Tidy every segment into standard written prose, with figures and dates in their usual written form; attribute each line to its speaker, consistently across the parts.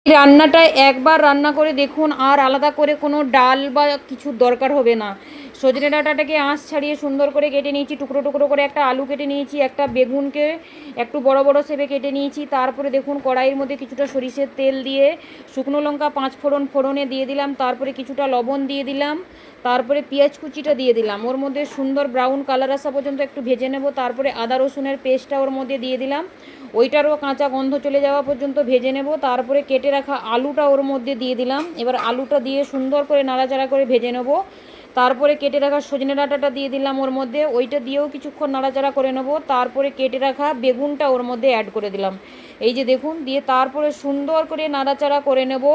Speaker 1: রান্নাটা একবার রান্না করে দেখুন, আর আলাদা করে কোনো ডাল বা কিছুর দরকার হবে না। সজনে ডাঁটাটাকে আঁশ ছাড়িয়ে সুন্দর করে কেটে নিয়েছি, টুকরো টুকরো করে একটা আলু কেটে নিয়েছি, একটা বেগুনকে একটু বড় বড় শেপে কেটে নিয়েছি। তারপরে দেখুন কড়াইয়ের মধ্যে কিছুটা সরিষের তেল দিয়ে শুকনো লঙ্কা 5 ফোড়ন ফোড়নে দিয়ে দিলাম, তারপরে কিছুটা লবণ দিয়ে দিলাম, তারপরে পেঁয়াজ কুচিটা দিয়ে দিলাম, ওর মধ্যে সুন্দর ব্রাউন কালার আসা পর্যন্ত একটু ভেজে নেব। তারপরে আদা রসুনের পেস্টটা ওর মধ্যে দিয়ে দিলাম, ওইটারও কাঁচা গন্ধ চলে যাওয়া পর্যন্ত ভেজে নেব। তারপরে কেটে রাখা আলুটা ওর মধ্যে দিয়ে দিলাম, এবার আলুটা দিয়ে সুন্দর করে নাড়াচাড়া করে ভেজে নেব। তারপরে কেটে রাখা সজনে ডাঁটাটা দিয়ে দিলাম ওর মধ্যে, ওইটা দিয়েও কিছুক্ষণ নাড়াচাড়া করে নেব। তারপরে কেটে রাখা বেগুনটা ওর মধ্যে অ্যাড করে দিলাম, এই যে দেখুন, দিয়ে তারপরে সুন্দর করে নাড়াচাড়া করে নেব,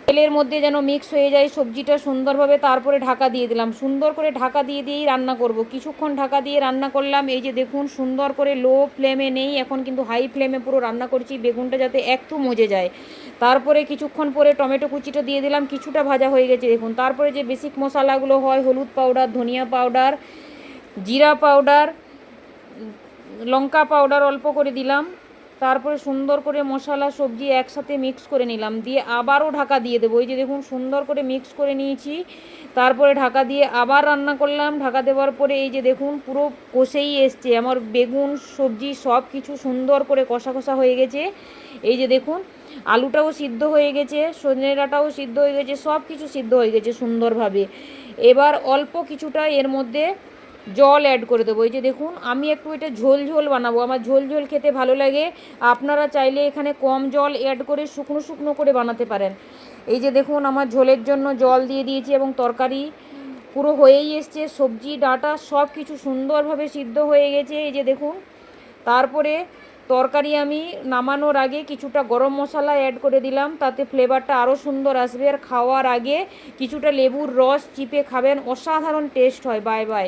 Speaker 1: তেলের মধ্যে যেন মিক্স হয়ে যায় সবজিটা সুন্দরভাবে। তারপরে ঢাকা দিয়ে দিলাম, সুন্দর করে ঢাকা দিয়ে দিয়েই রান্না করব। কিছুক্ষণ ঢাকা দিয়ে রান্না করলাম, এই যে দেখুন সুন্দর করে লো ফ্লেমে নেই, এখন কিন্তু হাই ফ্লেমে পুরো রান্না করছি, বেগুনটা যাতে একটু মজে যায়। তারপরে কিছুক্ষণ পরে টমেটো কুচিটা দিয়ে দিলাম, কিছুটা ভাজা হয়ে গেছে দেখুন। তারপরে যে বেসিক মশলাগুলো হয়, হলুদ পাউডার, ধনিয়া পাউডার, জিরা পাউডার, লঙ্কা পাউডার অল্প করে দিলাম। তারপরে সুন্দর করে মশলা সবজি একসাথে মিক্স করে নিলাম, দিয়ে আবারও ঢাকা দিয়ে দেবো। এই যে দেখুন সুন্দর করে মিক্স করে নিয়েছি, তারপরে ঢাকা দিয়ে আবার রান্না করলাম। ঢাকা দেওয়ার পরে এই যে দেখুন পুরো কষেই এসছে আমার, বেগুন সবজি সব কিছু সুন্দর করে কষা কষা হয়ে গেছে। এই যে দেখুন আলুটাও সিদ্ধ হয়ে গেছে, সজনে ডাঁটাও সিদ্ধ হয়ে গেছে, সব কিছু সিদ্ধ হয়ে গেছে সুন্দরভাবে। এবার অল্প কিছুটা এর মধ্যে জল অ্যাড করে দেবো। এই যে দেখুন আমি একটু এটা ঝোল ঝোল বানাবো, আমার ঝোল ঝোল খেতে ভালো লাগে। আপনারা চাইলে এখানে কম জল অ্যাড করে শুকনো শুকনো করে বানাতে পারেন। এই যে দেখুন আমার ঝোলের জন্য জল দিয়ে দিয়েছি, এবং তরকারি পুরো হয়েই এসছে, সবজি ডাঁটা সব কিছু সুন্দরভাবে সিদ্ধ হয়ে গেছে। এই যে দেখুন, তারপরে তরকারি আমি নামানোর আগে কিছুটা গরম মশলা অ্যাড করে দিলাম, তাতে ফ্লেভারটা আরও সুন্দর আসবে। আর খাওয়ার আগে কিছুটা লেবুর রস চিপে খাবেন, অসাধারণ টেস্ট হয়। Bye bye.